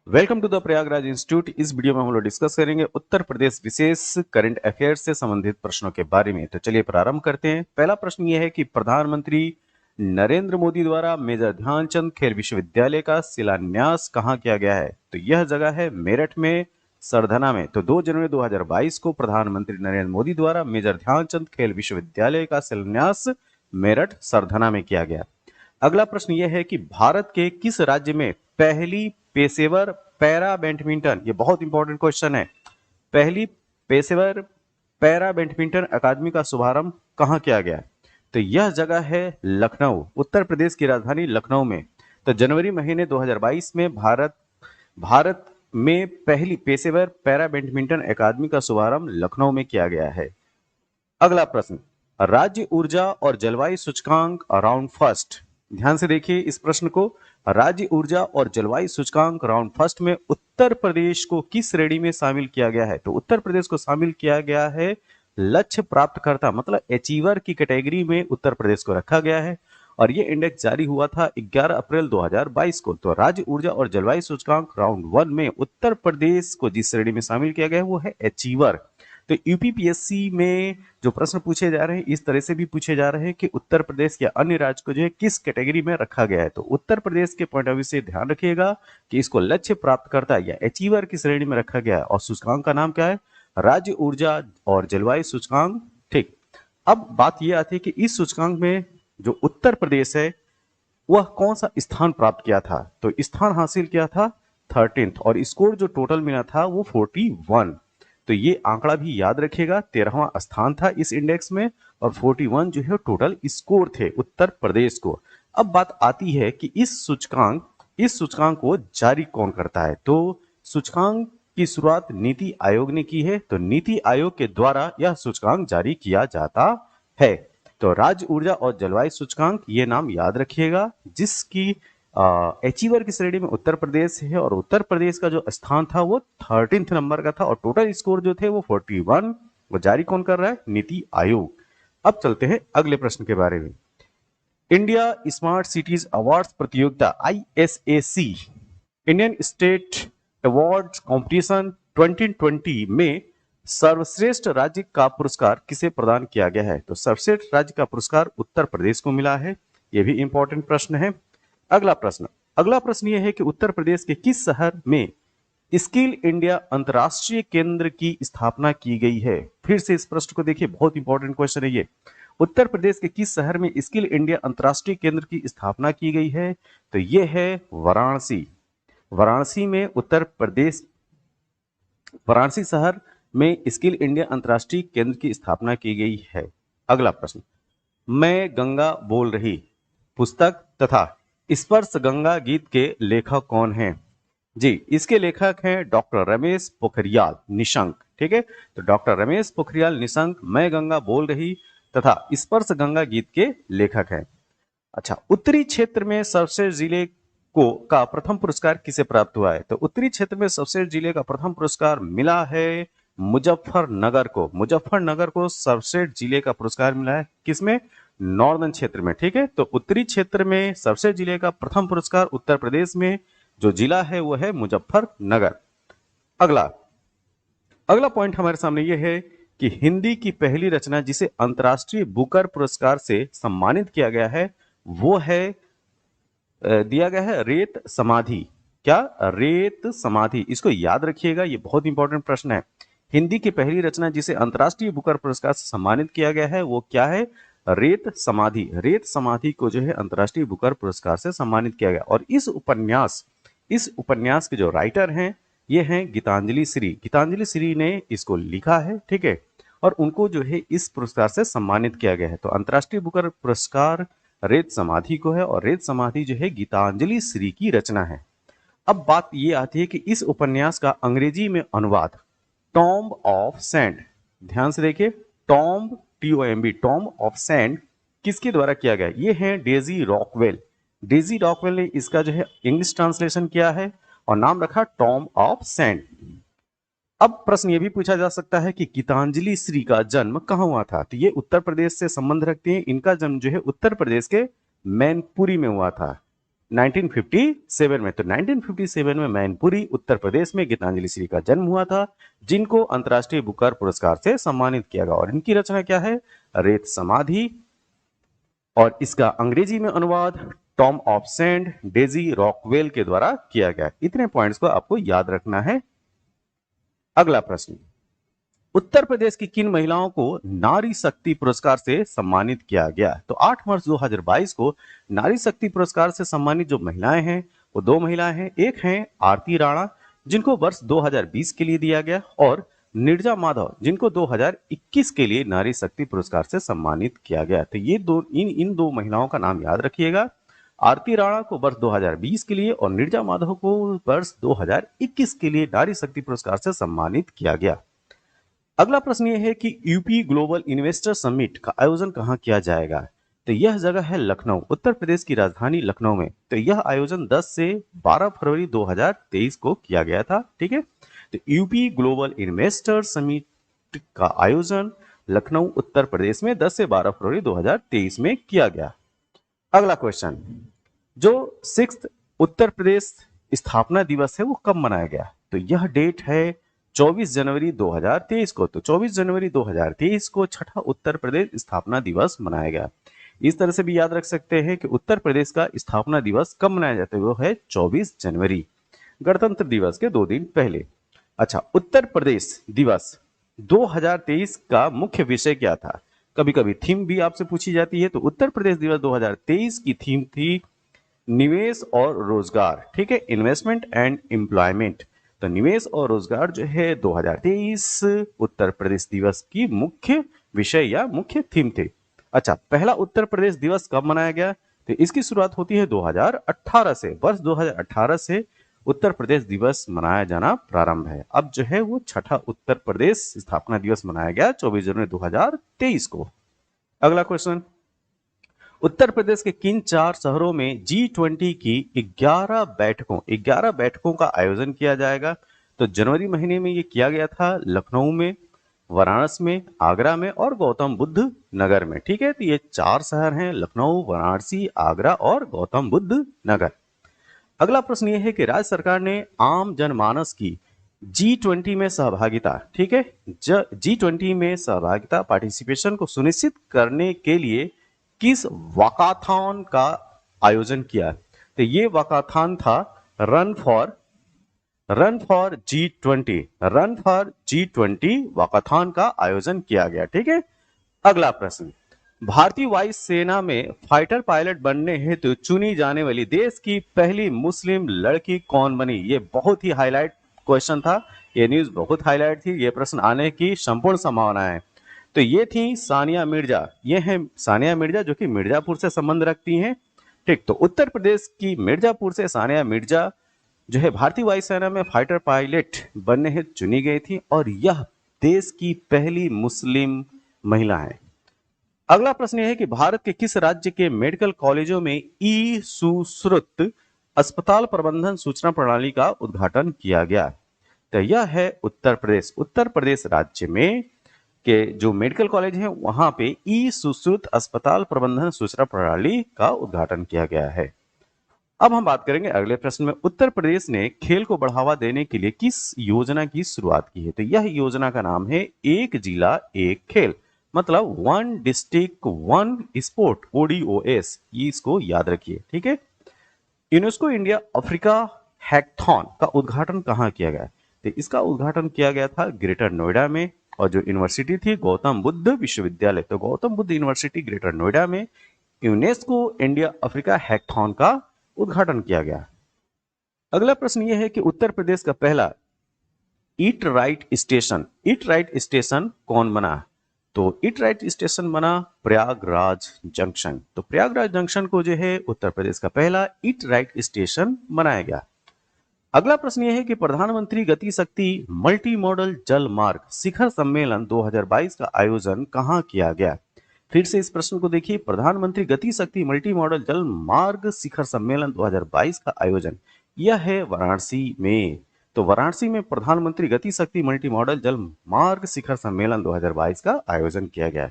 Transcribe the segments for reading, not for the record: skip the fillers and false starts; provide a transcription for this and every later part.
Welcome to the Prayagraj institute. इस video में हम लोग डिस्कस करेंगे उत्तर प्रदेश विशेष करंट अफेयर्स से संबंधित प्रश्नों के बारे में। तो चलिए प्रारंभ करते हैं। पहला प्रश्न यह है कि प्रधानमंत्री नरेंद्र मोदी द्वारा मेजर ध्यानचंद खेल विश्वविद्यालय का शिलान्यास कहाँ किया गया है? तो यह जगह है मेरठ में, सरधना में। तो 2 जनवरी 2022 को प्रधानमंत्री नरेंद्र मोदी द्वारा मेजर ध्यानचंद खेल विश्वविद्यालय का शिलान्यास मेरठ सरधना में किया गया। अगला प्रश्न यह है कि भारत के किस राज्य में पहली पेशेवर पैरा बैडमिंटन, ये बहुत इंपॉर्टेंट क्वेश्चन है, पहली पेशेवर पैरा बैडमिंटन अकादमी का शुभारंभ कहां किया गया? तो यह जगह है लखनऊ, उत्तर प्रदेश की राजधानी लखनऊ में। तो जनवरी महीने 2022 में भारत में पहली पेशेवर पैरा बैडमिंटन अकादमी का शुभारंभ लखनऊ में किया गया है। अगला प्रश्न, राज्य ऊर्जा और जलवायु सूचकांक राउंड फर्स्ट, ध्यान से देखिए इस प्रश्न को। राज्य ऊर्जा और जलवायु सूचकांक राउंड फर्स्ट में उत्तर प्रदेश को किस श्रेणी में शामिल किया गया है? तो उत्तर प्रदेश को शामिल किया गया है लक्ष्य प्राप्तकर्ता, मतलब अचीवर की कैटेगरी में उत्तर प्रदेश को रखा गया है। और ये इंडेक्स जारी हुआ था 11 अप्रैल 2022 को। तो राज्य ऊर्जा और जलवायु सूचकांक राउंड 1 में उत्तर प्रदेश को जिस श्रेणी में शामिल किया गया है वो है अचीवर। तो यूपीपीएससी में जो प्रश्न पूछे जा रहे हैं इस तरह से भी पूछे जा रहे हैं कि उत्तर प्रदेश या अन्य राज्य को जो है किस कैटेगरी में रखा गया है। तो उत्तर प्रदेश के पॉइंट ऑफ व्यू से ध्यान रखिएगा कि इसको लक्ष्य प्राप्तकर्ता या अचीवर की श्रेणी में रखा गया है। और सूचकांक का नाम क्या है? राज्य ऊर्जा और जलवायु सूचकांक। ठीक, अब बात यह आती है कि इस सूचकांक में जो उत्तर प्रदेश है वह कौन सा स्थान प्राप्त किया था? तो स्थान हासिल किया था 13th, और स्कोर जो टोटल मिला था वो 41। तो ये आंकड़ा भी याद रखिएगा, 13वां स्थान था इस इंडेक्स में और 41 जो है टोटल स्कोर थे उत्तर प्रदेश को। अब बात आती है कि इस सूचकांक को जारी कौन करता है? तो सूचकांक की शुरुआत नीति आयोग ने की है। तो नीति आयोग के द्वारा यह सूचकांक जारी किया जाता है। तो राज्य ऊर्जा और जलवायु सूचकांक, ये नाम याद रखिएगा, जिसकी अचीवर की श्रेणी में उत्तर प्रदेश है और उत्तर प्रदेश का जो स्थान था वो 13th नंबर का था और टोटल स्कोर जो थे वो 41। वो जारी कौन कर रहा है? नीति आयोग। अब चलते हैं अगले प्रश्न के बारे में। इंडिया स्मार्ट सिटीज अवार्ड्स प्रतियोगिता ISAC, Indian state award competition 2020 में सर्वश्रेष्ठ राज्य का पुरस्कार किसे प्रदान किया गया है? तो सर्वश्रेष्ठ राज्य का पुरस्कार उत्तर प्रदेश को मिला है। यह भी इंपॉर्टेंट प्रश्न है। अगला प्रश्न यह है कि उत्तर प्रदेश के किस शहर में स्किल इंडिया अंतरराष्ट्रीय केंद्र की स्थापना की गई है? फिर से इस प्रश्न को देखिए, बहुत इंपॉर्टेंट क्वेश्चन है ये। उत्तर प्रदेश के किस शहर में स्किल इंडिया अंतरराष्ट्रीय केंद्र की स्थापना की गई है? तो यह है वाराणसी। वाराणसी में वाराणसी शहर में स्किल इंडिया अंतरराष्ट्रीय केंद्र की स्थापना की गई है। अगला प्रश्न, मैं गंगा बोल रही पुस्तक तथा स्पर्श गंगा गीत के लेखक कौन हैं? जी, इसके लेखक हैं डॉक्टर रमेश पोखरियाल निशंक। ठीक है, तो डॉक्टर रमेश पोखरियाल निशंक मैं गंगा बोल रही तथा स्पर्श गंगा गीत के लेखक हैं। अच्छा, उत्तरी क्षेत्र में सर्वश्रेष्ठ जिले को का प्रथम पुरस्कार किसे प्राप्त हुआ है? तो उत्तरी क्षेत्र में सर्वश्रेष्ठ जिले का प्रथम पुरस्कार मिला है मुजफ्फरनगर को। मुजफ्फरनगर को सर्वश्रेष्ठ जिले का पुरस्कार मिला है। किसमें? नॉर्दर्न क्षेत्र में। ठीक है, तो उत्तरी क्षेत्र में सर्वश्रेष्ठ जिले का प्रथम पुरस्कार उत्तर प्रदेश में जो जिला है वो है मुजफ्फरनगर। अगला पॉइंट हमारे सामने ये है कि हिंदी की पहली रचना जिसे अंतर्राष्ट्रीय बुकर पुरस्कार से सम्मानित किया गया है वो है दिया गया है रेत समाधि। क्या? रेत समाधि। इसको याद रखिएगा, ये बहुत इंपॉर्टेंट प्रश्न है। हिंदी की पहली रचना जिसे अंतर्राष्ट्रीय बुकर पुरस्कार से सम्मानित किया गया है वो क्या है? रेत समाधि। रेत समाधि को जो है अंतर्राष्ट्रीय बुकर पुरस्कार से सम्मानित किया गया। और इस उपन्यास के जो राइटर हैं ये हैं गीतांजलि श्री। गीतांजलि श्री ने इसको लिखा है। ठीक है, और उनको जो है इस पुरस्कार से सम्मानित किया गया है। तो अंतर्राष्ट्रीय बुकर पुरस्कार रेत समाधि को है और रेत समाधि जो है गीतांजलि श्री की रचना है। अब बात ये आती है कि इस उपन्यास का अंग्रेजी में अनुवाद टॉम्ब ऑफ सैंड, ध्यान से देखिए, tomb TOMB, tomb of sand किसके द्वारा किया गया? ये है डेजी रॉकवेल। डेजी रॉकवेल ने इसका जो है इंग्लिश ट्रांसलेशन किया है और नाम रखा टॉम्ब ऑफ सैंड। अब प्रश्न ये भी पूछा जा सकता है कि गीतांजलि श्री का जन्म कहाँ हुआ था? तो ये उत्तर प्रदेश से संबंध रखते हैं। इनका जन्म जो है उत्तर प्रदेश के मैनपुरी में हुआ था। 1957 में। तो 1957 में मैनपुरी उत्तर प्रदेश में गीतांजलि श्री का जन्म हुआ था, जिनको अंतर्राष्ट्रीय बुकर पुरस्कार से सम्मानित किया गया। और इनकी रचना क्या है? रेत समाधि। और इसका अंग्रेजी में अनुवाद Tom of sand Daisy Rockwell के द्वारा किया गया। इतने पॉइंट्स को आपको याद रखना है। अगला प्रश्न, उत्तर प्रदेश की किन महिलाओं को नारी शक्ति पुरस्कार से सम्मानित किया गया? तो 8 मार्च 2022 को नारी शक्ति पुरस्कार से सम्मानित जो महिलाएं हैं वो दो महिलाएं हैं। एक हैं आरती राणा, जिनको वर्ष 2020 के लिए दिया गया, और नीरजा माधव, जिनको 2021 के लिए नारी शक्ति पुरस्कार से सम्मानित किया गया। तो ये इन दो महिलाओं का नाम याद रखिएगा। आरती राणा को वर्ष 2020 के लिए और नीरजा माधव को वर्ष 2021 के लिए नारी शक्ति पुरस्कार से सम्मानित किया गया। अगला प्रश्न यह है कि यूपी ग्लोबल इन्वेस्टर समिट का आयोजन कहां किया जाएगा? तो यह जगह है लखनऊ, उत्तर प्रदेश की राजधानी लखनऊ में। तो यह आयोजन 10 से 12 फरवरी 2023 को किया गया था। ठीक है, तो यूपी ग्लोबल इन्वेस्टर समिट का आयोजन लखनऊ उत्तर प्रदेश में 10 से 12 फरवरी 2023 में किया गया। अगला क्वेश्चन, जो 6th उत्तर प्रदेश स्थापना दिवस है वो कब मनाया गया? तो यह डेट है 24 जनवरी 2023 को। तो 24 जनवरी 2023 को छठा उत्तर प्रदेश स्थापना दिवस मनाया गया। इस तरह से भी याद रख सकते हैं कि उत्तर प्रदेश का स्थापना दिवस कब मनाया जाता है? वो है 24 जनवरी, गणतंत्र दिवस के 2 दिन पहले। अच्छा, उत्तर प्रदेश दिवस 2023 का मुख्य विषय क्या था? कभी कभी थीम भी आपसे पूछी जाती है। तो उत्तर प्रदेश दिवस 2023 की थीम थी निवेश और रोजगार। ठीक है, इन्वेस्टमेंट एंड एम्प्लॉयमेंट। तो निवेश और रोजगार जो है 2023 उत्तर प्रदेश दिवस की मुख्य विषय या मुख्य थीम थे। अच्छा, पहला उत्तर प्रदेश दिवस कब मनाया गया? तो इसकी शुरुआत होती है 2018 से। वर्ष 2018 से उत्तर प्रदेश दिवस मनाया जाना प्रारंभ है। अब जो है वो छठा उत्तर प्रदेश स्थापना दिवस मनाया गया 24 जनवरी 2023 को। अगला क्वेश्चन, उत्तर प्रदेश के किन 4 शहरों में G20 की 11 बैठकों का आयोजन किया जाएगा? तो जनवरी महीने में ये किया गया था लखनऊ में, वाराणसी में, आगरा में और गौतम बुद्ध नगर में। ठीक है, तो ये 4 शहर हैं, लखनऊ, वाराणसी, आगरा और गौतम बुद्ध नगर। अगला प्रश्न ये है कि राज्य सरकार ने आम जनमानस की G20 में सहभागिता, ठीक है, G20 में सहभागिता पार्टिसिपेशन को सुनिश्चित करने के लिए किस वाकाथॉन का आयोजन किया? तो ये वाकाथॉन था रन फॉर G20 वाकाथॉन का आयोजन किया गया। ठीक है, अगला प्रश्न, भारतीय वायु सेना में फाइटर पायलट बनने हेतु चुनी जाने वाली देश की पहली मुस्लिम लड़की कौन बनी? ये बहुत ही हाईलाइट क्वेश्चन था, ये न्यूज बहुत हाईलाइट थी, ये प्रश्न आने की संपूर्ण संभावना है। तो ये थी सानिया मिर्जा। ये है सानिया मिर्जा जो कि मिर्जापुर से संबंध रखती हैं। ठीक, तो उत्तर प्रदेश की मिर्जापुर से सानिया मिर्जा जो है भारतीय वायुसेना में फाइटर पायलट बनने हेतु चुनी गई थी और यह देश की पहली मुस्लिम महिला है। अगला प्रश्न यह है कि भारत के किस राज्य के मेडिकल कॉलेजों में ई सुश्रुत अस्पताल प्रबंधन सूचना प्रणाली का उद्घाटन किया गया? तो यह है उत्तर प्रदेश। उत्तर प्रदेश राज्य में के जो मेडिकल कॉलेज हैं वहां पे ई सुश्रुत अस्पताल प्रबंधन सूचना प्रणाली का उद्घाटन किया गया है। अब हम बात करेंगे अगले प्रश्न में, उत्तर प्रदेश ने खेल को बढ़ावा देने के लिए किस योजना की शुरुआत की है? तो यह योजना का नाम है एक जिला एक खेल, मतलब 1 डिस्ट्रिक्ट 1 स्पोर्ट, ODOS। ये इसको याद रखिए। ठीक है, यूनेस्को इंडिया अफ्रीका हैकथॉन का उद्घाटन कहाँ किया गया? तो इसका उद्घाटन किया गया था ग्रेटर नोएडा में, और जो यूनिवर्सिटी थी गौतम बुद्ध विश्वविद्यालय। तो गौतम बुद्ध यूनिवर्सिटी ग्रेटर नोएडा में यूनेस्को इंडिया अफ्रीका हैकथॉन का उद्घाटन किया गया। अगला प्रश्न यह है कि उत्तर प्रदेश का पहला ईट राइट स्टेशन कौन बना? तो ईट राइट स्टेशन बना प्रयागराज जंक्शन। तो प्रयागराज जंक्शन को जो है उत्तर प्रदेश का पहला ईट राइट स्टेशन बनाया गया। अगला प्रश्न यह है कि प्रधानमंत्री गति शक्ति मल्टी मॉडल जल मार्ग शिखर सम्मेलन 2022 का आयोजन कहां किया गया? फिर से इस प्रश्न को देखिए, प्रधानमंत्री गति शक्ति मल्टी मॉडल जल मार्ग शिखर सम्मेलन 2022 का आयोजन यह है वाराणसी में। तो वाराणसी में प्रधानमंत्री गति शक्ति मल्टी मॉडल जल मार्ग शिखर सम्मेलन 2022 का आयोजन किया गया।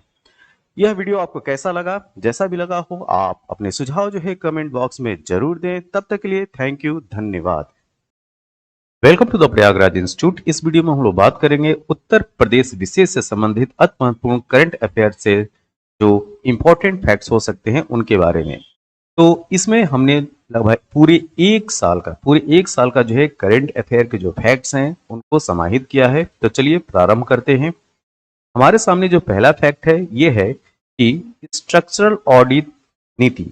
यह वीडियो आपको कैसा लगा? जैसा भी लगा हो आप अपने सुझाव जो है कमेंट बॉक्स में जरूर दें। तब तक के लिए थैंक यू, धन्यवाद। Welcome to the Prayagraj institute. इस वीडियो में हम लोग बात करेंगे उत्तर प्रदेश विशेष से संबंधित अति महत्वपूर्ण करंट अफेयर से जो इंपॉर्टेंट फैक्ट्स हो सकते हैं उनके बारे में। तो इसमें हमने लगभग पूरे एक साल का जो है करंट अफेयर के जो फैक्ट्स हैं उनको समाहित किया है। तो चलिए प्रारंभ करते हैं। हमारे सामने जो पहला फैक्ट है ये है कि स्ट्रक्चरल ऑडिट नीति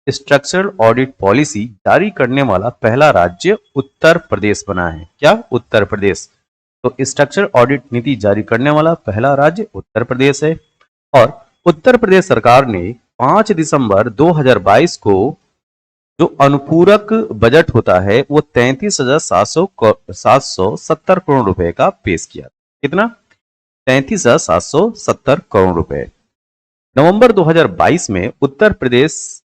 स्ट्रक्चरल ऑडिट पॉलिसी जारी करने वाला पहला राज्य उत्तर प्रदेश बना है। क्या? उत्तर प्रदेश। तो स्ट्रक्चरल ऑडिट नीति जारी करने वाला पहला राज्य उत्तर प्रदेश है। और उत्तर प्रदेश सरकार ने 5 दिसंबर 2022 को जो अनुपूरक बजट होता है वो 33,770 करोड़ रुपए का पेश किया। कितना? 33,770 करोड़ रुपए। नवंबर 2022 में उत्तर प्रदेश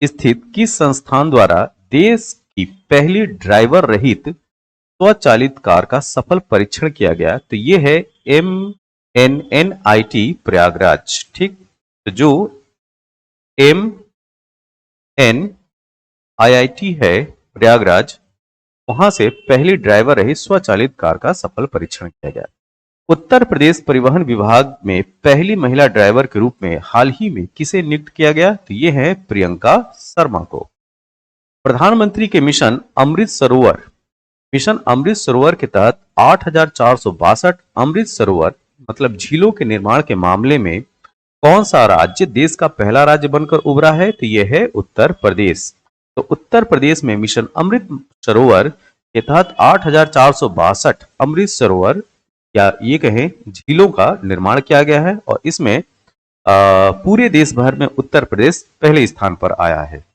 स्थित किस संस्थान द्वारा देश की पहली ड्राइवर रहित स्वचालित कार का सफल परीक्षण किया गया? तो ये है MNNIT प्रयागराज। ठीक, तो जो MNIT है प्रयागराज, वहां से पहली ड्राइवर रहित स्वचालित कार का सफल परीक्षण किया गया। उत्तर प्रदेश परिवहन विभाग में पहली महिला ड्राइवर के रूप में हाल ही में किसे नियुक्त किया गया? तो ये है प्रियंका शर्मा को। प्रधानमंत्री के मिशन अमृत सरोवर के तहत 8,462 अमृत सरोवर मतलब झीलों के निर्माण के मामले में कौन सा राज्य देश का पहला राज्य बनकर उभरा है? तो यह है उत्तर प्रदेश। तो उत्तर प्रदेश में मिशन अमृत सरोवर के तहत 8,462 अमृत सरोवर या ये कहें झीलों का निर्माण किया गया है और इसमें पूरे देश भर में उत्तर प्रदेश पहले स्थान पर आया है।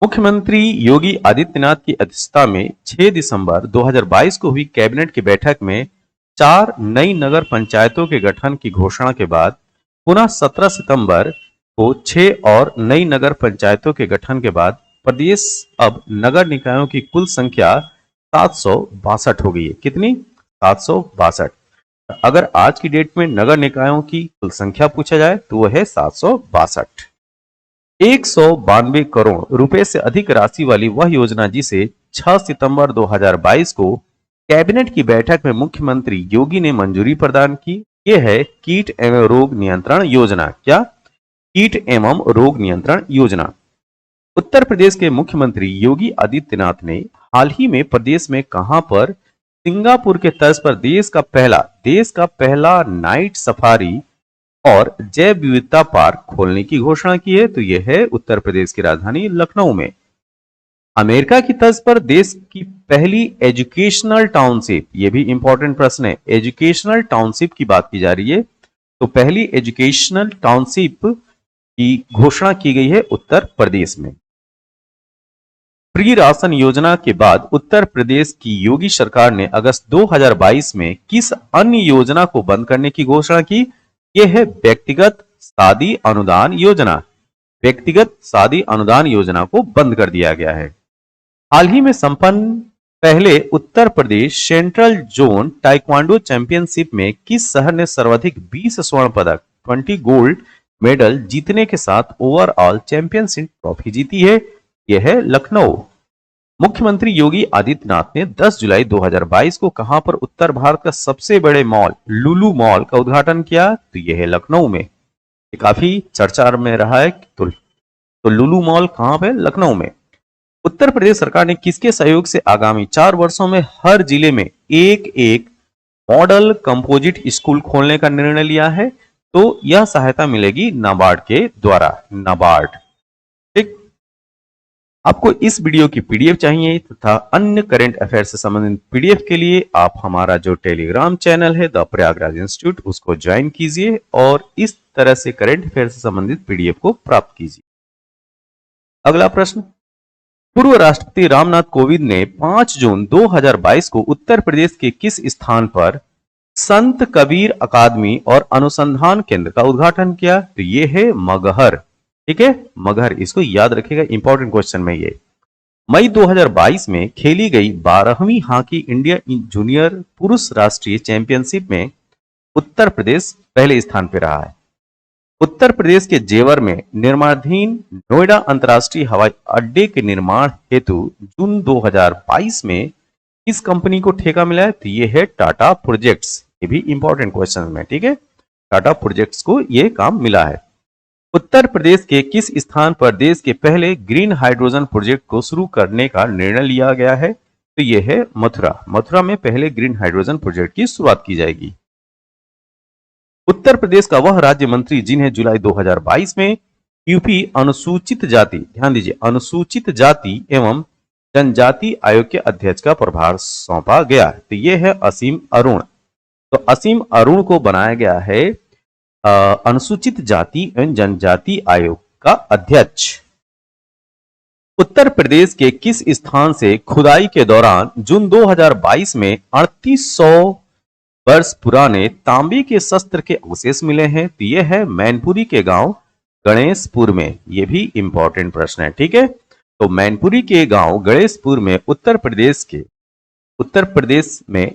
मुख्यमंत्री योगी आदित्यनाथ की अध्यक्षता में 6 दिसंबर 2022 को हुई कैबिनेट की बैठक में 4 नई नगर पंचायतों के गठन की घोषणा के बाद पुनः 17 सितंबर को 6 और नई नगर पंचायतों के गठन के बाद प्रदेश अब नगर निकायों की कुल संख्या 762 हो गई है। कितनी? 762। अगर आज की डेट में नगर निकायों की कुल संख्या पूछा जाए तो वह है 762। 192 करोड़ रुपए से अधिक राशि वाली वह योजना जिसे 6 सितंबर 2022 को कैबिनेट की बैठक में मुख्यमंत्री योगी ने मंजूरी प्रदान की, यह है कीट एवं रोग नियंत्रण योजना। क्या? कीट एवं रोग नियंत्रण योजना। उत्तर प्रदेश के मुख्यमंत्री योगी आदित्यनाथ ने हाल ही में प्रदेश में कहां पर सिंगापुर के तर्ज पर देश का पहला नाइट सफारी और जैव विविधता पार्क खोलने की घोषणा की है? तो यह है उत्तर प्रदेश की राजधानी लखनऊ में। अमेरिका की तर्ज पर देश की पहली एजुकेशनल टाउनशिप, यह भी इंपॉर्टेंट प्रश्न है, एजुकेशनल टाउनशिप की बात की जा रही है। तो पहली एजुकेशनल टाउनशिप की घोषणा की गई है उत्तर प्रदेश में। फ्री राशन योजना के बाद उत्तर प्रदेश की योगी सरकार ने अगस्त 2022 में किस अन्य योजना को बंद करने की घोषणा की? यह है व्यक्तिगत शादी अनुदान योजना। व्यक्तिगत शादी अनुदान योजना को बंद कर दिया गया है। हाल ही में संपन्न पहले Uttar Pradesh central zone taekwondo championship में किस शहर ने सर्वाधिक 20 स्वर्ण पदक 20 गोल्ड मेडल जीतने के साथ ओवरऑल चैंपियनशिप ट्रॉफी जीती है? यह है लखनऊ। मुख्यमंत्री योगी आदित्यनाथ ने 10 जुलाई 2022 को कहां पर उत्तर भारत का सबसे बड़े मॉल लुलु मॉल का उद्घाटन किया? तो यह है लखनऊ में। ये काफी चर्चा में रहा है। तो लुलु मॉल कहां पे? लखनऊ में। उत्तर प्रदेश सरकार ने किसके सहयोग से आगामी 4 वर्षों में हर जिले में एक मॉडल कंपोजिट स्कूल खोलने का निर्णय लिया है? तो यह सहायता मिलेगी नाबार्ड के द्वारा। नाबार्ड। ठीक, आपको इस वीडियो की पीडीएफ चाहिए तथा अन्य करंट अफेयर से संबंधित पीडीएफ के लिए आप हमारा जो टेलीग्राम चैनल है द प्रयागराज इंस्टीट्यूट उसको ज्वाइन कीजिए और इस तरह से करंट अफेयर से संबंधित पीडीएफ को प्राप्त कीजिए। अगला प्रश्न, पूर्व राष्ट्रपति रामनाथ कोविंद ने 5 जून 2022 को उत्तर प्रदेश के किस स्थान पर संत कबीर अकादमी और अनुसंधान केंद्र का उद्घाटन किया? तो यह है मगहर। ठीक है, मगहर, इसको याद रखिएगा, इंपॉर्टेंट क्वेश्चन में ये। मई 2022 में खेली गई 12वीं हॉकी इंडिया जूनियर पुरुष राष्ट्रीय चैंपियनशिप में उत्तर प्रदेश पहले स्थान पर रहा है। उत्तर प्रदेश के जेवर में निर्माणाधीन नोएडा अंतर्राष्ट्रीय हवाई अड्डे के निर्माण हेतु जून 2022 में किस कंपनी को ठेका मिला है? तो ये है टाटा प्रोजेक्ट्स। ये भी इंपॉर्टेंट क्वेश्चन में, ठीक है। टाटा प्रोजेक्ट्स को ये काम मिला है। उत्तर प्रदेश के किस स्थान पर देश के पहले ग्रीन हाइड्रोजन प्रोजेक्ट को शुरू करने का निर्णय लिया गया है? तो यह है मथुरा। मथुरा में पहले ग्रीन हाइड्रोजन प्रोजेक्ट की शुरुआत की जाएगी। उत्तर प्रदेश का वह राज्य मंत्री जिन्हें जुलाई 2022 में यूपी अनुसूचित जाति, ध्यान दीजिए, अनुसूचित जाति एवं जनजाति आयोग के अध्यक्ष का प्रभार सौंपा गया, तो यह है असीम अरुण। तो असीम अरुण को बनाया गया है अनुसूचित जाति एवं जनजाति आयोग का अध्यक्ष। उत्तर प्रदेश के किस स्थान से खुदाई के दौरान जून 2022 में 3800 वर्ष पुराने तांबे के शस्त्र के अवशेष मिले हैं? तो यह है मैनपुरी के गांव गणेशपुर में। यह भी इंपॉर्टेंट प्रश्न है, ठीक है। तो मैनपुरी के गांव गणेशपुर में उत्तर प्रदेश में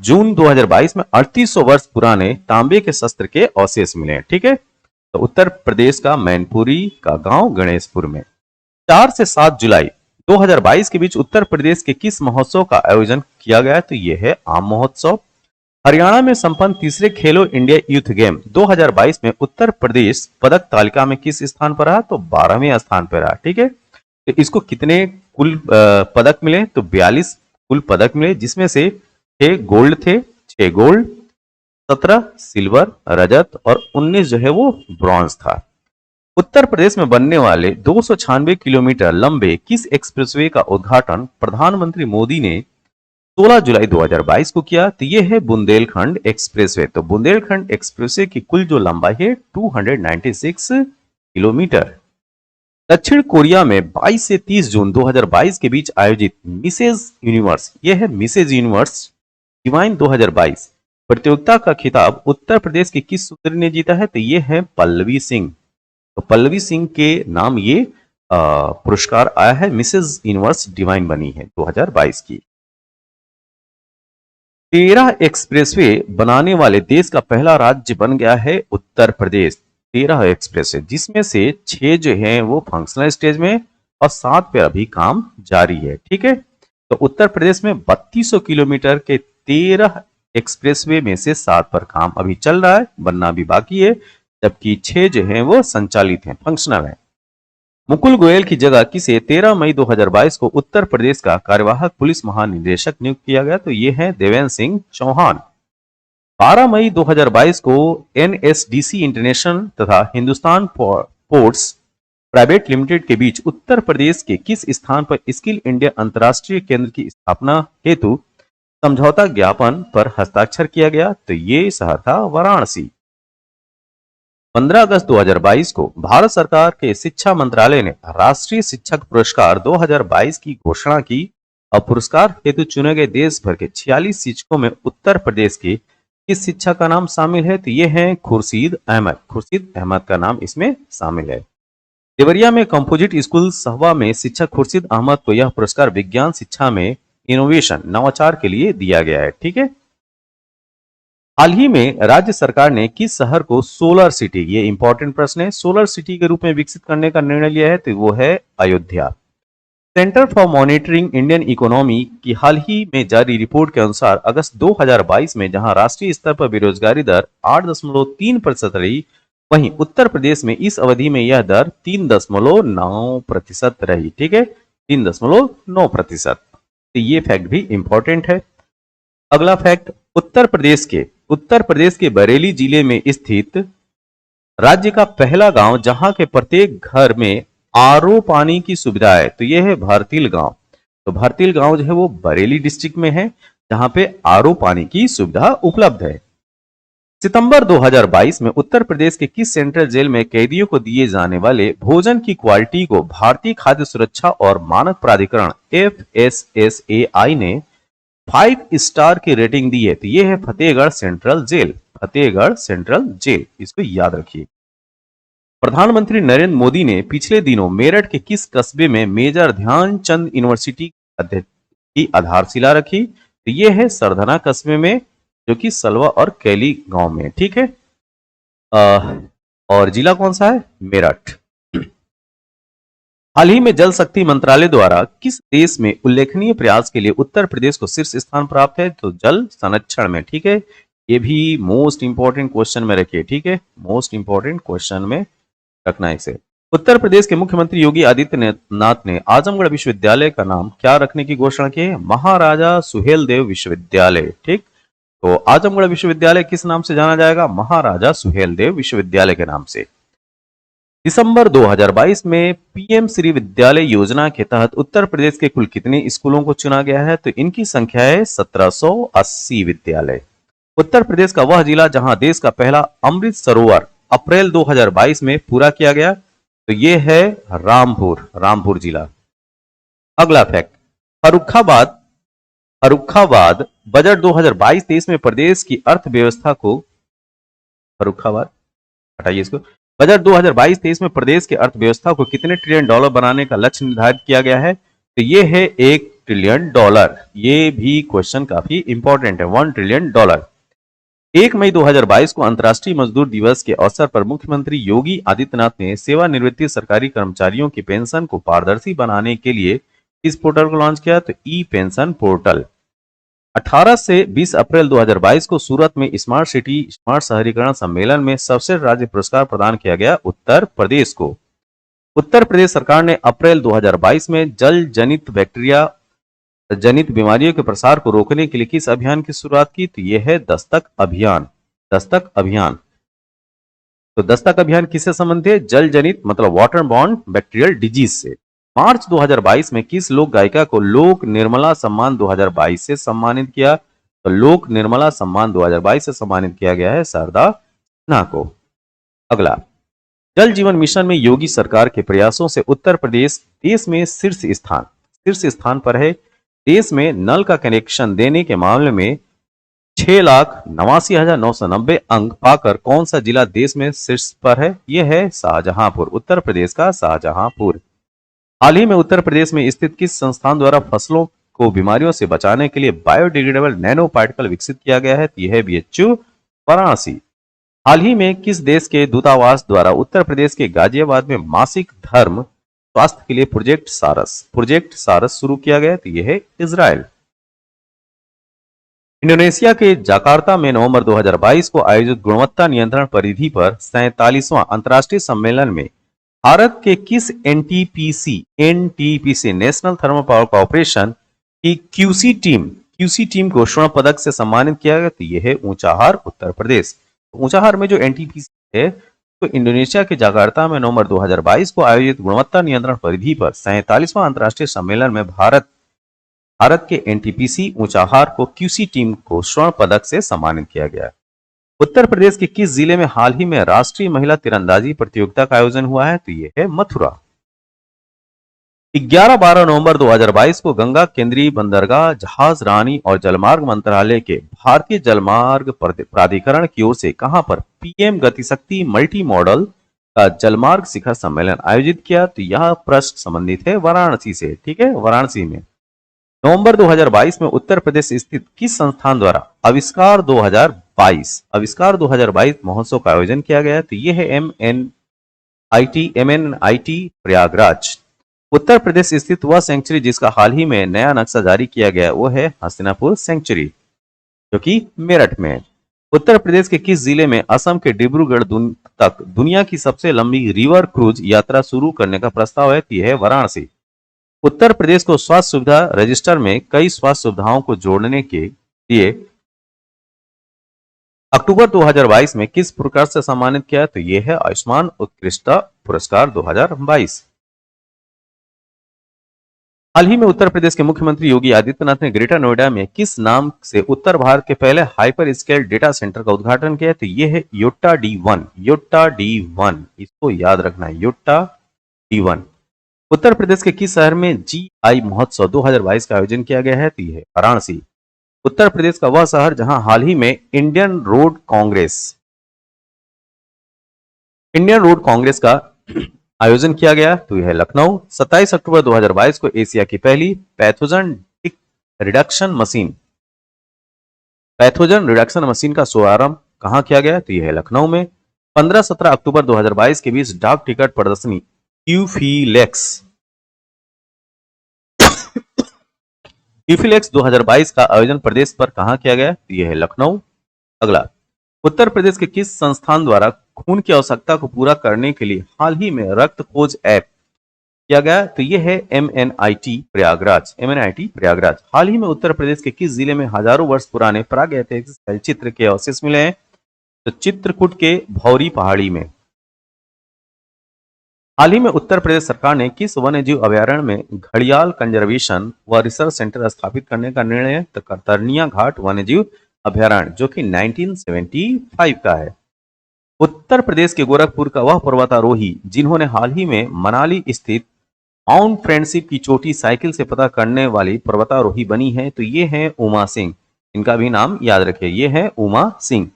जून 2022 में 3800 वर्ष पुराने तांबे के शस्त्र के अवशेष मिले हैं, ठीक है। तो उत्तर प्रदेश का मैनपुरी का गांव गणेशपुर में। 4 से 7 जुलाई 2022 के बीच उत्तर प्रदेश के किस महोत्सव का आयोजन किया गया? तो यह है आम महोत्सव। हरियाणा में संपन्न तीसरे खेलो इंडिया यूथ गेम 2022 में उत्तर प्रदेश पदक तालिका में किस स्थान पर रहा? तो 12वें स्थान पर रहा, ठीक है। तो इसको कितने कुल पदक मिले? तो 42 कुल पदक मिले, जिसमें से 6 गोल्ड थे, 6 गोल्ड, 17 सिल्वर, रजत और 19 जो है वो ब्रॉन्ज था। उत्तर प्रदेश में बनने वाले 296 किलोमीटर लंबे किस एक्सप्रेसवे का उद्घाटन प्रधानमंत्री मोदी ने 16 जुलाई 2022 को किया? तो यह है बुंदेलखंड एक्सप्रेसवे। तो बुंदेलखंड एक्सप्रेसवे की कुल जो लंबाई है 296 किलोमीटर। दक्षिण कोरिया में 22 से 30 जून 2022 के बीच आयोजित मिसेज यूनिवर्स, यह है मिसेज यूनिवर्स डिवाइन 2022 प्रतियोगिता का खिताब उत्तर प्रदेश के किस सुंदरी ने जीता है? तो यह है पल्लवी सिंह। तो पल्लवी सिंह के नाम ये पुरस्कार आया है, मिसेज यूनिवर्स डिवाइन बनी है 2022 की। 13 एक्सप्रेसवे बनाने वाले देश का पहला राज्य बन गया है उत्तर प्रदेश। 13 एक्सप्रेसवे, जिसमें से 6 जो हैं वो फंक्शनल स्टेज में और 7 पे अभी काम जारी है, ठीक है। तो उत्तर प्रदेश में 3200 किलोमीटर के 13 एक्सप्रेसवे में से 7 पर काम अभी चल रहा है, बनना भी बाकी है, जबकि 6 जो हैं वो संचालित हैं, फंक्शनल है। मुकुल गोयल की जगह किसे 13 मई 2022 को उत्तर प्रदेश का कार्यवाहक पुलिस महानिदेशक नियुक्त किया गया? तो ये है देवेंद्र सिंह चौहान। 12 मई 2022 को एनएसडीसी इंटरनेशनल तथा हिंदुस्तान पोर्ट्स प्राइवेट लिमिटेड के बीच उत्तर प्रदेश के किस स्थान पर स्किल इंडिया अंतर्राष्ट्रीय केंद्र की स्थापना हेतु समझौता ज्ञापन पर हस्ताक्षर किया गया? तो ये शहर था वाराणसी। 15 अगस्त 2022 को भारत सरकार के शिक्षा मंत्रालय ने राष्ट्रीय शिक्षक पुरस्कार 2022 की घोषणा की और पुरस्कार हेतु चुने गए देश भर के 46 शिक्षकों में उत्तर प्रदेश के किस शिक्षक का नाम शामिल है? तो ये है खुर्शीद अहमद। खुर्शीद अहमद का नाम इसमें शामिल है। देवरिया में कंपोजिट स्कूल सहवा में शिक्षक खुर्शीद अहमद को यह पुरस्कार विज्ञान शिक्षा में इनोवेशन, नवाचार के लिए दिया गया है, ठीक है। हाल ही में राज्य सरकार ने किस शहर को सोलर सिटी, ये इंपॉर्टेंट प्रश्न है, सोलर सिटी के रूप में विकसित करने का निर्णय लिया है? तो वो है Ayodhya. Centre for monitoring Indian economy की हाल ही में जारी रिपोर्ट के अनुसार अगस्त 2022 में जहां राष्ट्रीय स्तर पर बेरोजगारी दर 8.3% रही, वहीं उत्तर प्रदेश में इस अवधि में यह दर 3.9% रही, ठीक है, 3.9%। तो ये फैक्ट भी इंपॉर्टेंट है। अगला फैक्ट, उत्तर प्रदेश के बरेली जिले में स्थित राज्य का पहला गांव जहां के प्रत्येक घर में आरओ पानी की सुविधा है, तो यह है भारतील गांव। तो भारतील गांव जो है वो बरेली डिस्ट्रिक्ट में है, जहां पे आरओ पानी की सुविधा उपलब्ध है। सितंबर 2022 में उत्तर प्रदेश के किस सेंट्रल जेल में कैदियों को दिए जाने वाले भोजन की क्वालिटी को भारतीय खाद्य सुरक्षा और मानक प्राधिकरण FSSAI ने 5 स्टार की रेटिंग दी है? तो यह है Fatehgarh central jail. Fatehgarh central jail, इसको याद रखिए। प्रधानमंत्री नरेंद्र मोदी ने पिछले दिनों मेरठ के किस कस्बे में मेजर ध्यानचंद यूनिवर्सिटी की आधारशिला रखी? तो यह है सरधना कस्बे में, जो कि सलवा और कैली गांव में, ठीक है। और जिला कौन सा है? मेरठ। हाल ही में जल शक्ति मंत्रालय द्वारा किस देश में उल्लेखनीय प्रयास के लिए उत्तर प्रदेश को शीर्ष स्थान प्राप्त है? तो जल संरक्षण में। ठीक है, ये भी मोस्ट इंपॉर्टेंट क्वेश्चन में रखिए। ठीक है, मोस्ट इंपॉर्टेंट क्वेश्चन में रखना है इसे। उत्तर प्रदेश के मुख्यमंत्री योगी आदित्यनाथ ने आजमगढ़ विश्वविद्यालय का नाम क्या रखने की घोषणा की है? महाराजा सुहेलदेव विश्वविद्यालय। ठीक, तो आजमगढ़ विश्वविद्यालय किस नाम से जाना जाएगा? महाराजा सुहेलदेव विश्वविद्यालय के नाम से। दिसंबर 2022 में पीएम श्री विद्यालय योजना के तहत उत्तर प्रदेश के कुल कितने स्कूलों को चुना गया है? तो इनकी संख्या है 1780 विद्यालय। उत्तर प्रदेश का वह जिला जहां देश का पहला अमृत सरोवर अप्रैल 2022 में पूरा किया गया, तो ये है रामपुर जिला। अगला फैक्ट, फर्रुखाबाद बजट 2022-23 में प्रदेश की अर्थव्यवस्था को, फर्रुखाबाद हटाइए इसको, बजट 2022-23 में प्रदेश की अर्थव्यवस्था को कितने ट्रिलियन डॉलर बनाने का लक्ष्य निर्धारित किया गया है? तो ये है $1 ट्रिलियन। ये भी क्वेश्चन काफी इंपॉर्टेंट है, $1 ट्रिलियन। 1 मई 2022 को अंतर्राष्ट्रीय मजदूर दिवस के अवसर पर मुख्यमंत्री योगी आदित्यनाथ ने सेवानिवृत्त सरकारी कर्मचारियों की पेंशन को पारदर्शी बनाने के लिए इस पोर्टल को लॉन्च किया, तो ई पेंशन पोर्टल। 18 से 20 अप्रैल 2022 को सूरत में स्मार्ट सिटी स्मार्ट शहरीकरण सम्मेलन में सर्वश्रेष्ठ राज्य पुरस्कार प्रदान किया गया उत्तर प्रदेश को। उत्तर प्रदेश सरकार ने अप्रैल 2022 में जल जनित बैक्टीरिया जनित बीमारियों के प्रसार को रोकने के लिए किस अभियान की शुरुआत की? तो यह है दस्तक अभियान। दस्तक अभियान, तो दस्तक अभियान किससे संबंधित है? जल जनित मतलब वाटर बॉर्न बैक्टीरियल डिजीज से। मार्च 2022 में किस लोक गायिका को लोक निर्मला सम्मान 2022 से सम्मानित किया? तो लोक निर्मला सम्मान 2022 से सम्मानित किया गया है शारदा सिन्हा को। अगला, जल जीवन मिशन में योगी सरकार के प्रयासों से उत्तर प्रदेश देश में शीर्ष स्थान पर है। देश में नल का कनेक्शन देने के मामले में 6,89,990 अंक पाकर कौन सा जिला देश में शीर्ष पर है? यह है शाहजहांपुर, उत्तर प्रदेश का शाहजहांपुर। हाल ही में उत्तर प्रदेश में स्थित किस संस्थान द्वारा फसलों को बीमारियों से बचाने के लिए बायोडिग्रेडेबल नैनो पार्टिकल विकसित किया गया है? यह है बीएचयू वाराणसी। हाल ही में किस देश के दूतावास द्वारा उत्तर प्रदेश के गाजियाबाद में मासिक धर्म स्वास्थ्य के लिए प्रोजेक्ट सारस शुरू किया गया? तो यह है इजराइल। इंडोनेशिया के जकार्ता में नवंबर 2022 को आयोजित गुणवत्ता नियंत्रण परिधि पर 47वां अंतर्राष्ट्रीय सम्मेलन में भारत के किस NTPC national thermal power corporation की क्यूसी टीम को स्वर्ण पदक से सम्मानित किया गया? तो यह है ऊंचाहार, उत्तर प्रदेश। ऊंचाहार में जो एनटीपीसी है, तो इंडोनेशिया के जकार्ता में नवंबर 2022 को आयोजित गुणवत्ता नियंत्रण परिधि पर 47वां अंतर्राष्ट्रीय सम्मेलन में भारत के एनटीपीसी ऊंचाहार को क्यूसी टीम को स्वर्ण पदक से सम्मानित किया गया। उत्तर प्रदेश के किस जिले में हाल ही में राष्ट्रीय महिला तीरंदाजी प्रतियोगिता का आयोजन हुआ है? तो यह है मथुरा। 11-12 नवंबर 2022 को गंगा केंद्रीय बंदरगाह जहाज रानी और जलमार्ग मंत्रालय के भारतीय जलमार्ग प्राधिकरण की ओर से कहां पर पीएम गतिशक्ति मल्टी मॉडल का जलमार्ग शिखर सम्मेलन आयोजित किया? तो यह प्रश्न संबंधित है वाराणसी से। ठीक है, वाराणसी में। नवंबर 2022 में उत्तर प्रदेश स्थित किस संस्थान द्वारा आविष्कार 2022 महोत्सव का आयोजन किया गया? तो यह है एमएनआईटी प्रयागराज। उत्तर प्रदेश स्थित वह सेंचुरी जिसका हाल ही में नया नक्शा जारी किया गया, वो है हस्तिनापुर सेंचुरी, जो कि मेरठ में है। उत्तर प्रदेश के किस जिले में असम के डिब्रूगढ़ तक दुनिया की सबसे लंबी रिवर क्रूज यात्रा शुरू करने का प्रस्ताव है? यह है वाराणसी। उत्तर प्रदेश को स्वास्थ्य सुविधा रजिस्टर में कई स्वास्थ्य सुविधाओं को जोड़ने के लिए अक्टूबर 2022 में किस पुरस्कार से सम्मानित किया? तो यह है आयुष्मान उत्कृष्टता पुरस्कार 2022। हाल ही में उत्तर प्रदेश के मुख्यमंत्री योगी आदित्यनाथ ने ग्रेटर नोएडा में किस नाम से उत्तर भारत के पहले हाइपर स्केल डेटा सेंटर का उद्घाटन किया? तो यह है योट्टा D1। इसको याद रखना है, योट्टा D1। उत्तर प्रदेश के किस शहर में जीआई महोत्सव 2022 का आयोजन किया गया है? तो यह है वाराणसी। उत्तर प्रदेश का वह शहर जहां हाल ही में इंडियन रोड कांग्रेस का आयोजन किया गया, तो यह है लखनऊ। 27 अक्टूबर 2022 को एशिया की पहली पैथोजन रिडक्शन मशीन का शुभारंभ कहां किया गया? तो यह है लखनऊ में। 15-17 अक्टूबर 2022 के बीच डाक टिकट प्रदर्शनी क्यूफीलेक्स 2022 का आयोजन प्रदेश पर कहां किया गया? यह है लखनऊ। अगला, उत्तर प्रदेश के किस संस्थान द्वारा खून की आवश्यकता को पूरा करने के लिए हाल ही में रक्त खोज ऐप किया गया? तो यह है MNIT प्रयागराज। MNIT प्रयागराज। हाल ही में उत्तर प्रदेश के किस जिले में हजारों वर्ष पुराने प्रागैतिहासिक चित्र के अवशेष मिले हैं? तो चित्रकूट के भौरी पहाड़ी में। हाल ही में उत्तर प्रदेश सरकार ने किस वन्यजीव अभयारण्य में घड़ियाल कंजर्वेशन व रिसर्च सेंटर स्थापित करने का निर्णय है? तो कतरनिया घाट वन्यजीव अभयारण्य, जो कि 1975 का है। उत्तर प्रदेश के गोरखपुर का वह पर्वतारोही जिन्होंने हाल ही में मनाली स्थित माउंट फ्रेंडशिप की चोटी साइकिल से पता करने वाली पर्वतारोही बनी है, तो ये है उमा सिंह। इनका भी नाम याद रखिए, ये है उमा सिंह।